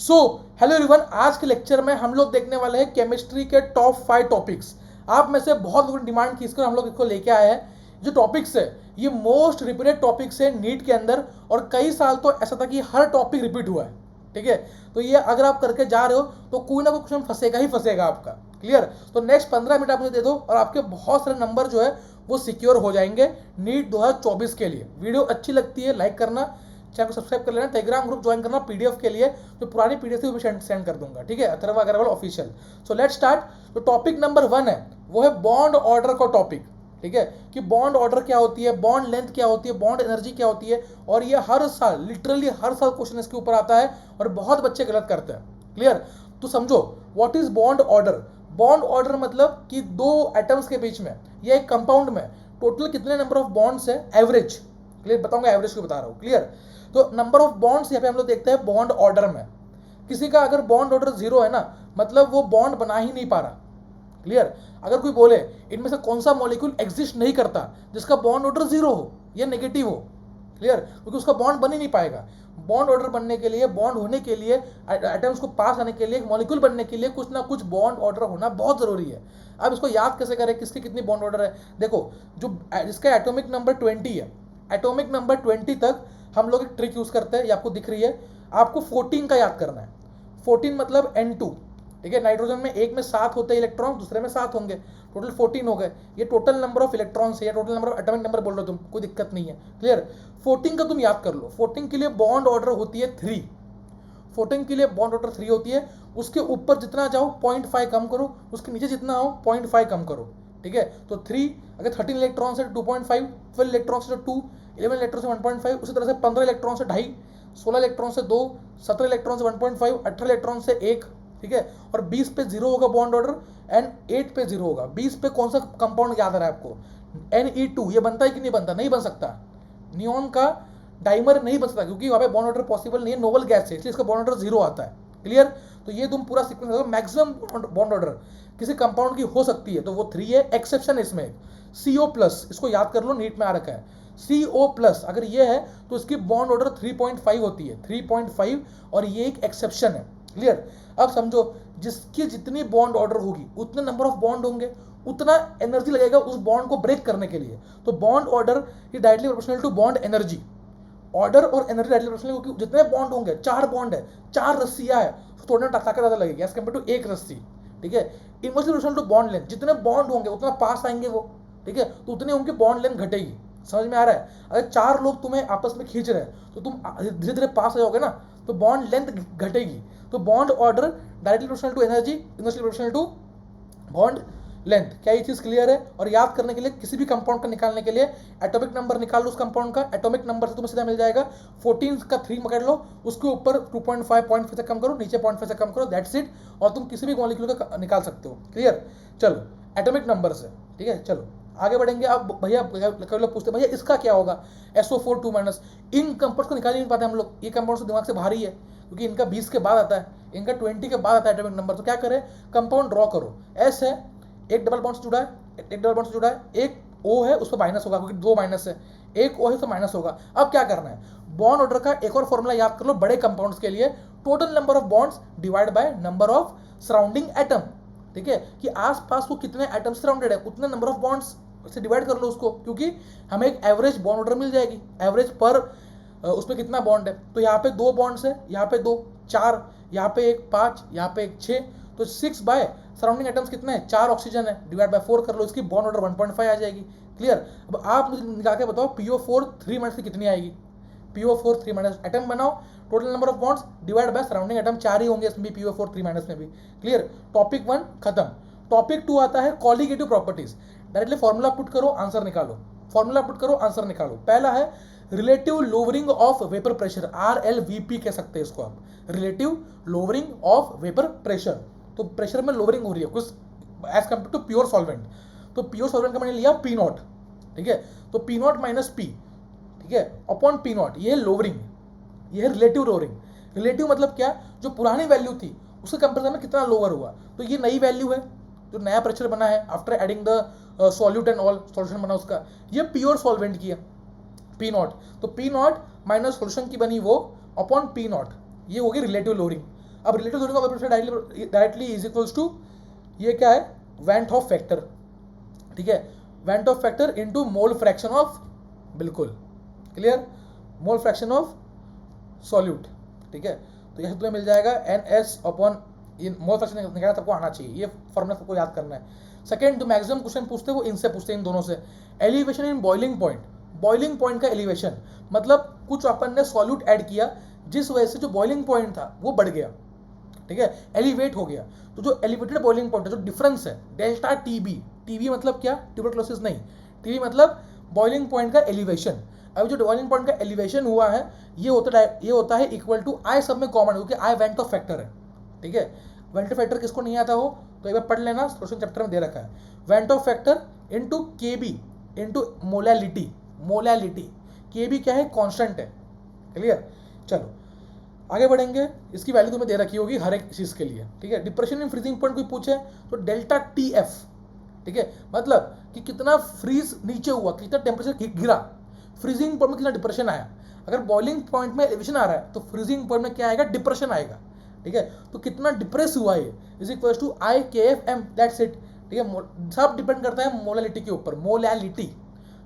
So hello everyone, आज के lecture में हम लोग देखने वाले हैं केमिस्ट्री के टॉप 5 टॉपिक्स। आप में से बहुत लोगों ने डिमांड की, इसको हम लोग इसको लेके आए हैं। जो टॉपिक्स है ये मोस्ट रिपीटेड टॉपिक्स है नीट के अंदर, और कई साल तो ऐसा था कि हर टॉपिक रिपीट हुआ है। ठीक है, तो ये अगर आप करके जा रहे हो तो कोई ना कोई क्वेश्चन फंसेगा ही फंसेगा आपका। क्लियर? तो नेक्स्ट 15 मिनट आप मुझे दे दो और आपके बहुत सारे नंबर जो है वो सिक्योर हो जाएंगे नीट 2024 के लिए। वीडियो अच्छी लगती है लाइक करना, चैनल को सब्सक्राइब कर लेना, टेलीग्राम ग्रुप ज्वाइन करना पीडीएफ के लिए। तो पुरानी पीडीएफ भी सेंड कर दूंगा, ठीक है, Atharva Agarwal official. So let's start. तो टॉपिक नंबर 1 है वो है बॉन्ड ऑर्डर का टॉपिक। ठीक है, कि बॉन्ड ऑर्डर क्या होती है, बॉन्ड लेंथ क्या होती है, बॉन्ड एनर्जी क्या होती है। और ये हर साल, लिटरली हर साल क्वेश्चन इसके ऊपर आता है और बहुत बच्चे गलत करते हैं। क्लियर? तो समझो what is bond order. Bond order मतलब कि दो एटम्स के बीच में या एक कंपाउंड में टोटल कितने नंबर ऑफ बॉन्ड्स है, एवरेज। क्लियर? बताऊंगा, एवरेज को बता रहा हूं। क्लियर? तो नंबर ऑफ बॉन्ड्स यहाँ पे हम लोग देखते हैं बॉन्ड ऑर्डर में। किसी का अगर बॉन्ड ऑर्डर 0 है ना, मतलब वो बॉन्ड बना ही नहीं पा रहा। क्लियर? अगर कोई बोले इनमें से कौन सा मॉलिक्यूल एग्जिस्ट नहीं करता जिसका बॉन्ड ऑर्डर 0 हो या नेगेटिव हो। क्लियर? क्योंकि उसका बॉन्ड बन ही नहीं पाएगा। बॉन्ड ऑर्डर बनने के लिए, बॉन्ड होने के लिए, एटम्स को पास आने के लिए, मॉलिक्यूल बनने के लिए कुछ ना कुछ बॉन्ड ऑर्डर होना बहुत जरूरी है। अब इसको याद कैसे करें, किसकी कितनी बॉन्ड ऑर्डर है। देखो, जो जिसका एटॉमिक नंबर 20 है, एटॉमिक नंबर 20 तक हम लोग एक ट्रिक यूज करते हैं, ये आपको दिख रही है। आपको 14 का याद करना है। 14 मतलब N2। ठीक है, नाइट्रोजन में एक में 7 होते हैं इलेक्ट्रॉन, दूसरे में 7 होंगे, टोटल 14 हो गए। ये टोटल नंबर ऑफ इलेक्ट्रॉन्स है या total number of atomic number बोल रहे हो तुम, कोई दिक्कत नहीं है। क्लियर? 14 का तुम याद कर लो। 14 के लिए बॉन्ड ऑर्डर होती है 3। 14 के लिए बॉन्ड ऑर्डर 3 होती है। उसके ऊपर जितना जाओ 0.5 कम करो, उसके नीचे जितना हो 0.5 कम करो। ठीक है, तो 3, अगर 13 इलेक्ट्रॉन से 2.5, 12 इलेक्ट्रॉन से 2, 11 इलेक्ट्रॉन से 1.5, उसी तरह से 15 इलेक्ट्रॉन से 2.5, 16 इलेक्ट्रॉन से 2, 17 इलेक्ट्रॉन से 1.5, 18 इलेक्ट्रॉन से 1। ठीक है, और 20 पे 0 होगा बॉन्ड ऑर्डर एंड 8 पे 0 होगा। 20 पे कौन सा कंपाउंड याद आ रहा है आपको? Ne2। ये बनता है कि नहीं बनता? नहीं बन सकता। नियॉन का डाइमर नहीं बन सकता क्योंकि वहाँ पे बॉन्ड ऑर्डर पॉसिबल नहीं है, नोबल गैस है, इसलिए इसका बॉन्ड ऑर्डर 0 आता है। क्लियर? तो ये तुम पूरा सीक्वेंस, मैक्सिमम बॉन्ड ऑर्डर किसी कंपाउंड की हो सकती है तो वो 3 है। एक्सेप्शन है इसमें CO+, इसको याद कर लो, नीट में आ रखा है। CO+, अगर ये है तो इसकी बॉन्ड ऑर्डर 3.5 होती है, 3.5, और ये एक एक्सेप्शन है। क्लियर? अब समझो, जिसकी जितनी बॉन्ड ऑर्डर होगी उतने नंबर ऑफ बॉन्ड होंगे, उतना एनर्जी लगेगा उस बॉन्ड को ब्रेक करने के लिए। तो बॉन्ड ऑर्डर ये directly proportional to bond energy. Order और एनर्जी डायरेक्टली प्रोपोर्शनल, क्योंकि जितने बॉन्ड होंगे, 4 बॉन्ड है, 4 रस्सियां है, तो तोड़ने में ताकत ज़्यादा लगेगी एज कम्पेयर टू एक रस्सी। ठीक है, inversely proportional to bond length, जितने बॉन्ड होंगे उतना पास आएंगे वो। ठीक है, तो उतनी उनकी बॉन्ड लेंथ घटेगी। समझ में आ रहा है? अगर 4 लोग तुम्हें आपस में खींच रहे हैं तो तुम धीरे धीरे पास हो जाओगे ना, तो बॉन्ड लेंथ घटेगी। तो bond order directly proportional to energy, inversely proportional to bond length. क्या ये चीज क्लियर है? और याद करने के लिए, किसी भी कंपाउंड का निकालने के लिए एटॉमिक नंबर निकाल लो उस कंपाउंड का। एटॉमिक नंबर से तुम्हें सीधा मिल जाएगा 14 का 3 पकड़ लो, उसके ऊपर 2.5, 0.5 से कम करो, नीचे 0.5 से कम करो, दैट्स इट। और तुम किसी भी मॉलिक्यूल का निकाल सकते हो। क्लियर? चलो, एटॉमिक नंबर से। ठीक है, चलो आगे बढ़ेंगे। अब भैया कई लोग पूछते हैं भैया इसका क्या होगा, SO4 2-। इन कंपाउंड को निकाल ही नहीं पाते हम लोग, ये कंपाउंड से दिमाग से भारी है क्योंकि इनका 20 के बाद आता है, इनका 20 के बाद आता है एटॉमिक नंबर। तो क्या करें, कंपाउंड ड्रॉ करो। S है, एक डबल बॉन्ड से जुड़ा है, एक डबल बॉन्ड से जुड़ा है, एक O है, उस पर माइनस होगा क्योंकि 2 माइनस है, एक O है तो माइनस होगा। अब क्या करना है, बॉन्ड ऑर्डर का एक और फॉर्मूला याद कर लो बड़े कंपाउंड्स के लिए, total number of bonds divide by number of surrounding atom. ठीक है, कि आसपास वो कितने एटम सराउंडेड है उतने नंबर ऑफ बॉन्ड्स से डिवाइड कर लो उसको, क्योंकि हमें एक एवरेज बॉन्ड ऑर्डर मिल जाएगी, एवरेज पर उसमें कितना बॉन्ड है। तो यहाँ पे 2 बॉन्ड्स है, यहाँ पे 2, 4, यहाँ पे एक 5, यहाँ पे एक 6, तो 6 बाय सराउंडिंग एटम्स कितने हैं, 4 ऑक्सीजन है, डिवाइड बाय 4 कर लो, इसकी बॉन्ड ऑर्डर 1.5 आ जाएगी। क्लियर? अब आप मुझे निकाल के बताओ PO4 3- से कितनी आएगी। PO4 3- एटम बनाओ, total number of bonds divide by surrounding atom, 4 ही होंगे इसमें भी, PO4 3- में भी। क्लियर? टॉपिक 1 खत्म। टॉपिक 2 आता है colligative properties. Directly formula put करो, आंसर निकालो, फॉर्मूला पुट करो, आंसर निकालो। पहला है relative lowering of vapour pressure, RLVP कह सकते हैं इसको आप, relative lowering of vapour pressure. तो प्रेशर में लोअरिंग हो रही है कुछ as compare to pure solvent. तो प्योर सॉल्वेंट का मैंने लिया P0। ठीक है, तो P0 - P, ठीक है, अपॉन P0, ये लोअरिंग, ये है रिलेटिव लोअरिंग। रिलेटिव मतलब क्या, जो पुरानी वैल्यू थी उसके कंपेरिजन में कितना लोअर हुआ। तो ये नई वैल्यू है, जो नया प्रेशर बना है after adding the solute and all, solution बना उसका, ये प्योर सॉल्वेंट की है P0। तो P0 माइनस सॉल्यूशन की बनी वो अपॉन P0, ये होगी रिलेटिव लोअरिंग। अब relative lowering of directly is equals to, ये क्या है, वेंट ऑफ फैक्टर, ठीक है, van't of factor into mole fraction of, बिल्कुल clear, mole fraction of solute, ठीक है। तो यह तुम्हें मिल जाएगा NS अपॉन, ये मोल फ्रैक्शन निकालना सबको आना चाहिए, ये फॉर्मूला सबको याद करना है। सेकंड, जो मैक्सिमम क्वेश्चन पूछते हैं वो इनसे पूछते हैं, इन दोनों से। Elevation in boiling point, boiling point का एलिवेशन मतलब कुछ अपन ने सॉल्यूट ऐड किया जिस वजह से जो बॉइलिंग पॉइंट था वो बढ़ गया, ठीक है, एलिवेट हो गया। तो जो एलिवेटेड बॉइलिंग पॉइंट है, जो डिफरेंस है डेल्टा TB, TB मतलब क्या, ट्यूबरक्लोसिस नहीं, TB मतलब बॉइलिंग पॉइंट का एलिवेशन। अब जो बॉइलिंग पॉइंट का एलिवेशन हुआ है ये होता है इक्वल टू आई, सब में कॉमन है क्योंकि आई वेंट ऑफ फैक्टर है, ठीक है। वेंट ऑफ फैक्टर किसको नहीं आता हो तो एक बार पढ़ लेना, क्वेश्चन चैप्टर में दे रखा है, van't of factor into KB into molality, molality, KB क्या है, कांस्टेंट है, क्लियर। चलो आगे बढ़ेंगे, इसकी वैल्यू तुम्हें दे रखी होगी हर एक चीज के लिए, ठीक है। डिप्रेशन इन फ्रीजिंग पॉइंट कोई पूछे तो डेल्टा TF, ठीक है, मतलब कि कितना फ्रीज नीचे हुआ, कितना टेम्परेचर गिरा, फ्रीजिंग पॉइंट में कितना डिप्रेशन आया। अगर बॉइलिंग पॉइंट में एलिवेशन आ रहा है तो फ्रीजिंग पॉइंट में क्या आएगा, डिप्रेशन आएगा, ठीक है। तो कितना डिप्रेस हुआ ये is equal to IKFM, that's it, ठीक है। सब डिपेंड करता है मोलैलिटी के ऊपर, मोलैलिटी,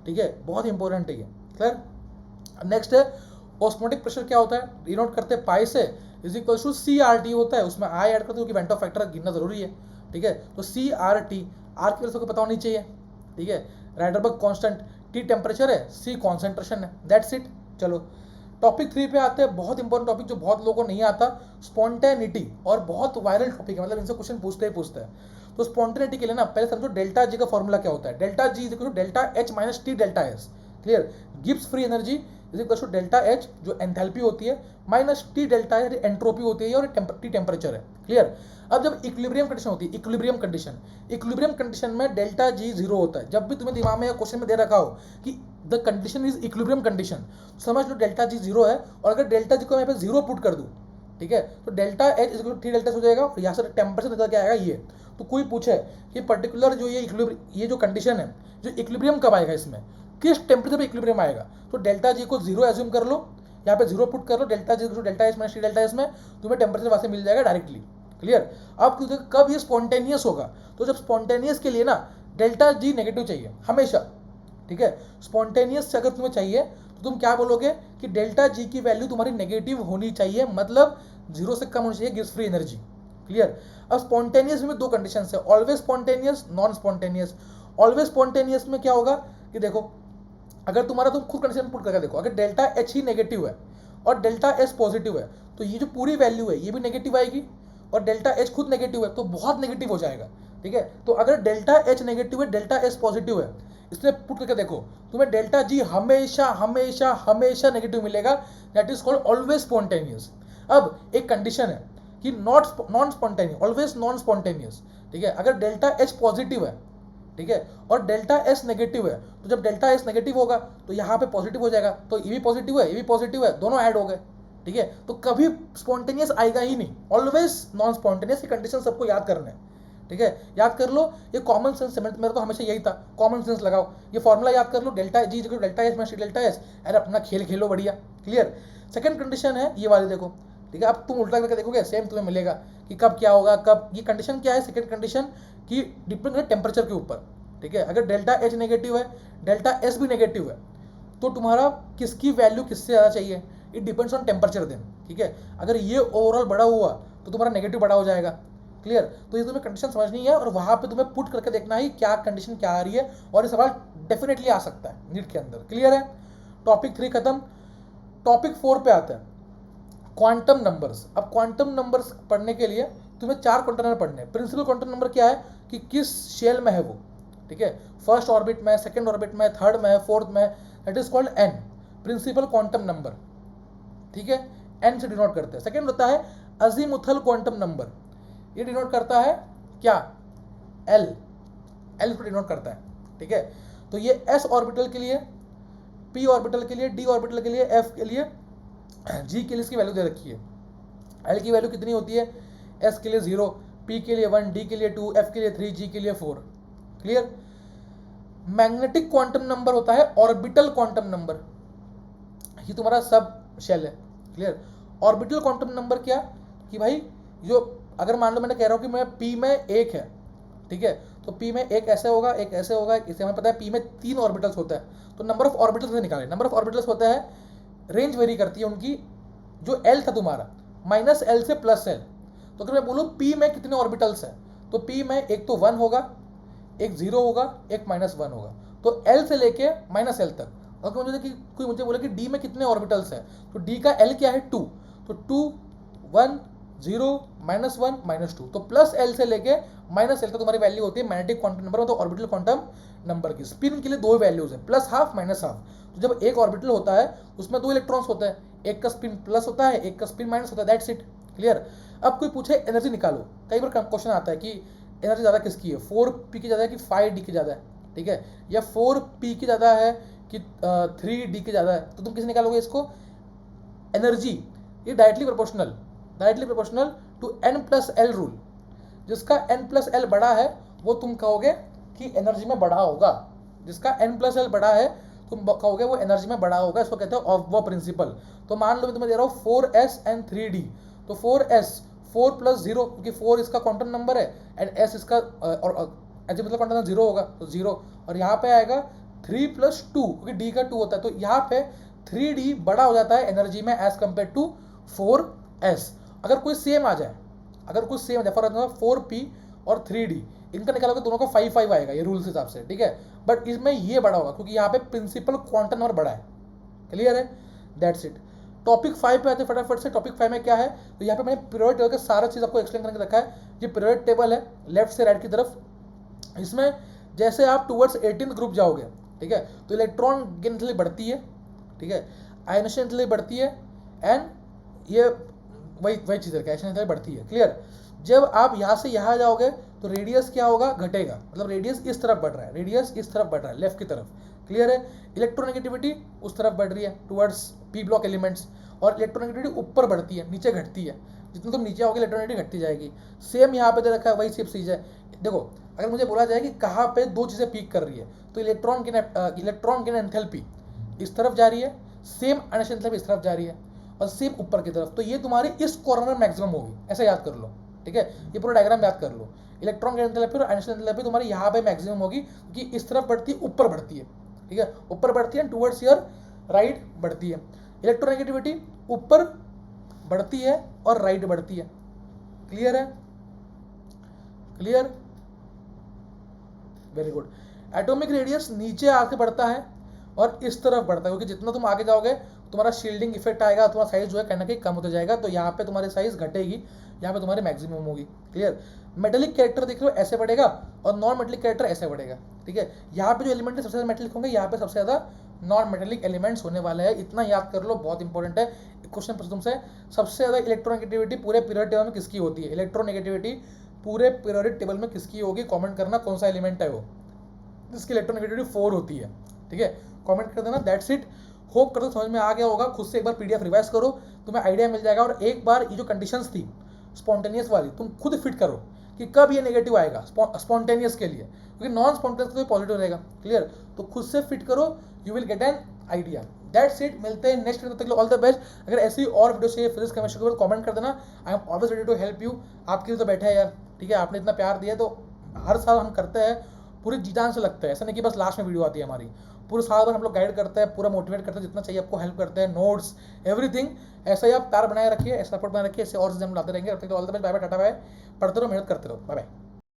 ठीक है, बहुत इंपॉर्टेंट है ये, क्लियर। नेक्स्ट है ऑस्मोटिक प्रेशर, क्या होता है, डिनोट करते हैं पाई से, इज इक्वल टू CRT होता है, उसमें आई ऐड करते हो कि वेंट ऑफ फैक्टर गिनना जरूरी है, ठीक है। तो CRT, आर की वैल्यू को पता होनी चाहिए, ठीक है। राइडरबर्ग कांस्टेंट, T टेम्परेचर है, C कॉन्सेंट्रेशन है, दैट्स इट। चलो टॉपिक 3 पे आते हैं, बहुत इंपॉर्टेंट टॉपिक जो बहुत लोगों को नहीं आता, स्पॉन्टेनिटी, और बहुत वायरल टॉपिक है, मतलब इनसे क्वेश्चन पूछते ही पूछते हैं। तो स्पॉन्टेनिटी के लिए ना पहले समझो डेल्टा G का फॉर्मूला क्या होता है, delta G is equal to delta H minus T delta S, clear. Gibbs free energy is equal to delta H जो एंथैल्पी होती है माइनस T डेल्टा एंट्रोपी होती है और T टेम्परेचर है, क्लियर। अब जब इक्विलिब्रियम कंडीशन होती है, इक्विलिब्रियम कंडीशन में डेल्टा G 0 होता है। जब भी तुम्हें दिमाग में क्वेश्चन में दे रखा हो कि the condition is equilibrium condition, समझ लो डेल्टा G 0 है, और अगर डेल्टा G को मैं यहाँ पे 0 पुट कर दूं, ठीक है, तो delta H is equal to T delta हो जाएगा, और यहाँ से टेम्परेचर निकल के आएगा ये। तो कोई पूछे कि पर्टिकुलर जो ये जो कंडीशन है, जो इक्विलिब्रियम कब आएगा, इसमें किस टेम्परेचर पे इक्विलिब्रियम आएगा, तो डेल्टा G को 0 एज्यूम कर लो, यहाँ पे 0 पुट कर लो, delta G delta S minus T delta S में तुम्हें टेम्परेचर वहां से मिल जाएगा डायरेक्टली, क्लियर। अब कब ये स्पॉन्टेनियस होगा, तो जब स्पॉन्टेनियस के लिए ना डेल्टा G नेगेटिव चाहिए हमेशा, ठीक है। स्पॉन्टेनियस से अगर तुम्हें चाहिए तो तुम क्या बोलोगे कि डेल्टा G की वैल्यू तुम्हारी नेगेटिव होनी चाहिए, मतलब 0 से कम होनी चाहिए गिव्स फ्री एनर्जी, क्लियर। अब स्पॉन्टेनियस में दो कंडीशन है, always spontaneous, non spontaneous. Always spontaneous में क्या होगा कि देखो, अगर तुम्हारा तुम खुद कंडीशन पुट करके देखो, अगर डेल्टा H ही नेगेटिव है और डेल्टा S पॉजिटिव है तो ये जो पूरी वैल्यू है ये भी नेगेटिव आएगी, और डेल्टा H खुद नेगेटिव है तो बहुत नेगेटिव हो जाएगा, ठीक है। तो अगर डेल्टा H नेगेटिव है, डेल्टा S पॉजिटिव है, इसमें पुट करके देखो, तुम्हें डेल्टा G हमेशा हमेशा हमेशा नेगेटिव मिलेगा, that is called always spontaneous. अब एक कंडीशन है कि non spontaneous, always non spontaneous, ठीक है। अगर डेल्टा H पॉजिटिव है, ठीक है, और डेल्टा S नेगेटिव है, तो जब डेल्टा S नेगेटिव होगा तो यहाँ पे पॉजिटिव हो जाएगा, तो ये भी पॉजिटिव है, ये भी पॉजिटिव है, दोनों ऐड हो गए, ठीक है। तो कभी स्पॉन्टेनियस आएगा ही नहीं, ऑलवेज नॉन स्पॉन्टेनियस। की कंडीशन सबको याद करना है, ठीक है, याद कर लो, ये कॉमन सेंस है, मेरा तो हमेशा यही था, कॉमन सेंस लगाओ, ये फॉर्मूला याद कर लो, delta G delta S minus delta S, अरे अपना खेल खेलो बढ़िया, क्लियर। सेकंड कंडीशन है ये वाली, देखो, ठीक है। अब तुम उल्टा करके देखोगे सेम तुम्हें मिलेगा कि कब क्या होगा, कब, ये कंडीशन क्या है, सेकंड कंडीशन की डिपेंड है टेम्परेचर के ऊपर, ठीक है। अगर डेल्टा H नेगेटिव है, डेल्टा S भी नेगेटिव है, तो तुम्हारा किसकी वैल्यू किससे ज़्यादा चाहिए, it depends on temperature then, ठीक है। अगर ये ओवरऑल बड़ा हुआ तो तुम्हारा नेगेटिव बड़ा हो जाएगा, क्लियर। तो ये तुम्हें कंडीशन समझनी है और वहां पे तुम्हें पुट करके देखना है क्या कंडीशन क्या आ रही है, और ये सवाल डेफिनेटली आ सकता है नीट के अंदर, क्लियर है। टॉपिक 3 खत्म, टॉपिक 4 पे आता है क्वांटम नंबर्स। अब क्वांटम नंबर्स पढ़ने के लिए तुम्हें 4 क्वांटम नंबर पढ़ने हैं। प्रिंसिपल क्वांटम नंबर क्या है कि किस शेल में है वो, ठीक है, फर्स्ट ऑर्बिट में, सेकंड ऑर्बिट में, थर्ड में, फोर्थ में, that is called N, principal quantum number, ठीक है, एन से डिनोट करते हैं। सेकंड होता है अजीमुथल क्वांटम नंबर, ये डिनोट करता है क्या, एल, एल को डिनोट करता है, ठीक है। तो ये एस ऑर्बिटल के लिए, पी ऑर्बिटल के लिए, डी ऑर्बिटल के लिए, एफ के लिए, जी के लिए इसकी वैल्यू दे रखी है। एल की वैल्यू कितनी होती है, एस के लिए 0, पी के लिए 1, डी के लिए 2, एफ के लिए 3, जी के लिए 4, क्लियर। मैग्नेटिक क्वांटम नंबर होता है ऑर्बिटल क्वांटम नंबर, ये तुम्हारा सब शेल है, क्लियर। ऑर्बिटल क्वांटम नंबर क्या कि भाई जो अगर मान लो मैंने कह रहा हूँ कि मैं पी में एक है, ठीक है, तो पी में एक ऐसे होगा, एक ऐसे होगा, इसे हमें पता है पी में 3 ऑर्बिटल्स होता है, तो नंबर ऑफ ऑर्बिटल्स से निकालें। नंबर ऑफ ऑर्बिटल्स होता है, रेंज वेरी करती है उनकी, जो एल था तुम्हारा माइनस एल से प्लस एल। तो अगर मैं बोलूँ पी में कितने ऑर्बिटल्स हैं, तो पी में एक तो 1 होगा, एक 0 होगा, एक -1 होगा, तो एल से लेके माइनस एल तक। अगर मुझे कोई मुझे बोले कि डी में कितने ऑर्बिटल्स हैं, तो डी का एल क्या है 2, तो 2 1 0 -1 -2, तो प्लस एल से लेके माइनस एल तक तुम्हारी वैल्यू होती है मैग्नेटिक क्वांटम नंबर, तो ऑर्बिटल क्वांटम नंबर की। स्पिन के लिए 2 वैल्यूज है, प्लस हाफ माइनस हाफ। तो जब एक ऑर्बिटल होता है उसमें 2 इलेक्ट्रॉन्स होते हैं, एक का स्पिन प्लस होता है, एक का स्पिन माइनस होता है, दैट्स इट, क्लियर। अब कोई पूछे एनर्जी निकालो, कई बार क्वेश्चन आता है कि एनर्जी ज़्यादा किसकी है, 4p की ज़्यादा है कि 5d की ज़्यादा है, ठीक है, या 4p की ज़्यादा है कि 3d की ज़्यादा है, तो तुम किसे निकालोगे इसको, एनर्जी। ये directly proportional to n plus L rule. जिसका n प्लस एल बड़ा है वो तुम कहोगे कि एनर्जी में बड़ा होगा, जिसका n प्लस एल बड़ा है तुम कहोगे वो एनर्जी में बड़ा होगा, इसको कहते हैं ऑफ प्रिंसिपल। तो मान लो मैं तुम्हें दे रहा हूँ 4s एंड 3d, तो 4s 4 प्लस 0, क्योंकि 4 इसका क्वांटम नंबर है एंड s इसका और एच मतलब क्वांटम नंबर 0 होगा, तो 0, और यहाँ पे आएगा 3 प्लस 2, क्योंकि d का 2 होता है, तो यहाँ पे 3d बड़ा हो जाता है एनर्जी में एज कम्पेयर टू 4s। अगर कोई सेम आ जाए, फॉर एग्जाम्पल 4p और 3d, इनका निकालोगे दोनों का 5 आएगा, ये रूल्स हिसाब से, ठीक है, बट इसमें ये बड़ा होगा क्योंकि यहाँ पे प्रिंसिपल क्वांटम नंबर बड़ा है, क्लियर है, दैट्स इट। टॉपिक 5 पे आते हैं फटाफट से। टॉपिक 5 में क्या है, तो यहाँ पे मैंने पीरियोडिक टेबल का सारा चीज़ आपको एक्सप्लेन करके रखा है। ये पीरियोडिक टेबल है लेफ्ट से राइट की तरफ। इसमें जैसे आप टूवर्ड्स 18th ग्रुप जाओगे, ठीक है, तो इलेक्ट्रॉन गिनती बढ़ती है, ठीक है, आयनेशन गिनती बढ़ती है, एंड ये वही चीज़ है, आयनेशन बढ़ती है, क्लियर। जब आप यहाँ से यहाँ जाओगे तो रेडियस क्या होगा, घटेगा, मतलब रेडियस इस तरफ बढ़ रहा है, लेफ्ट की तरफ, क्लियर है। इलेक्ट्रोनेगेटिविटी उस तरफ बढ़ रही है टुवर्ड्स पी ब्लॉक एलिमेंट्स, और इलेक्ट्रोनेगेटिविटी ऊपर बढ़ती है, नीचे घटती है। जितना तुम नीचे आओगे इलेक्ट्रोनेगेटिविटी घटती जाएगी। सेम यहाँ पे दे रखा है, वही सेम चीज़ है। देखो अगर मुझे बोला जाए कि कहाँ पे 2 चीज़ें पीक कर रही है, तो इलेक्ट्रॉन की एंथैल्पी इस तरफ जा रही है, सेम आयनेशन एंथैल्पी इस तरफ जा रही है, और सेम ऊपर की तरफ, तो ये तुम्हारी इस कॉर्नर में मैक्सिमम होगी, ऐसा याद कर लो, ठीक है, ये पूरा डायग्राम याद कर लो। इलेक्ट्रॉन की एंथैल्पी और आयनेशन एंथैल्पी तुम्हारी यहाँ पे मैक्सिमम होगी, क्योंकि इस तरफ बढ़ती है, ऊपर बढ़ती है, ठीक है, ऊपर बढ़ती है, टुवर्ड्स योर राइट बढ़ती है। इलेक्ट्रोनेगेटिविटी ऊपर बढ़ती है और राइट बढ़ती है, क्लियर है, clear, very good. Atomic radius नीचे आके बढ़ता है और इस तरफ बढ़ता है, क्योंकि जितना तुम आगे जाओगे तुम्हारा शील्डिंग इफेक्ट आएगा, तुम्हारा साइज जो है कहीं ना कहीं कम होता जाएगा, तो यहाँ पे तुम्हारी साइज घटेगी, यहाँ पे तुम्हारी मैक्सिमम होगी, क्लियर। मेटेलिक कैरेक्टर देख लो ऐसे बढ़ेगा, और नॉन मेटेलिक कैरेक्टर ऐसे बढ़ेगा, ठीक है। यहाँ पे जो एलिमेंट है सबसे ज़्यादा मेटेलिक होंगे, यहाँ पे सबसे ज़्यादा नॉन मेटेलिक एलिमेंट्स होने वाले हैं, इतना याद कर लो, बहुत इंपॉर्टेंट है। क्वेश्चन पूछो तुमसे, सबसे ज़्यादा इलेक्ट्रोनेगेटिविटी पूरे पीरियड टेबल में किसकी होती है, इलेक्ट्रोनेगेटिविटी पूरे पीरियडिक टेबल में किसकी होगी, कमेंट करना कौन सा एलिमेंट है वो जिसकी इलेक्ट्रोनेगेटिविटी 4 होती है, ठीक है, कमेंट कर देना, दैट्स इट। होप करते समझ में आ गया होगा। खुद से एक बार पीडीएफ रिवाइज करो, तुम्हें आइडिया मिल जाएगा, और एक बार ये जो कंडीशंस थी स्पॉन्टेनियस वाली तुम खुद फिट करो कि कब ये नेगेटिव आएगा स्पॉन्टेनियस के लिए, क्योंकि नॉन स्पॉन्टेनियस तो पॉजिटिव रहेगा, क्लियर। तो खुद से फिट करो, you will get an idea, that's it. मिलते हैं नेक्स्ट वीडियो, तक ऑल द बेस्ट। अगर ऐसी और वीडियो चाहिए फिजिक्स केमिस्ट्री के ऊपर कमेंट कर देना, I am always ready to help you. आपके लिए तो बैठे हैं यार, ठीक है, आपने इतना प्यार दिया, तो हर साल हम करते हैं, पूरी जी जान से लगता है, ऐसा नहीं कि बस लास्ट में वीडियो आती है हमारी, पूरे साल भर हम लोग गाइड करते हैं, पूरा मोटिवेट करते हैं, जितना चाहिए आपको हेल्प करते हैं, नोट्स एवरीथिंग। ऐसा ही आप प्यार बनाए रखिए, ऐसा सपोर्ट बनाए रखिए, ऐसे और चीज़ें हम लाते रहेंगे। All the best, bye bye, tata bye, पढ़ते रहो, मेहनत करते रहो, बाय बाय।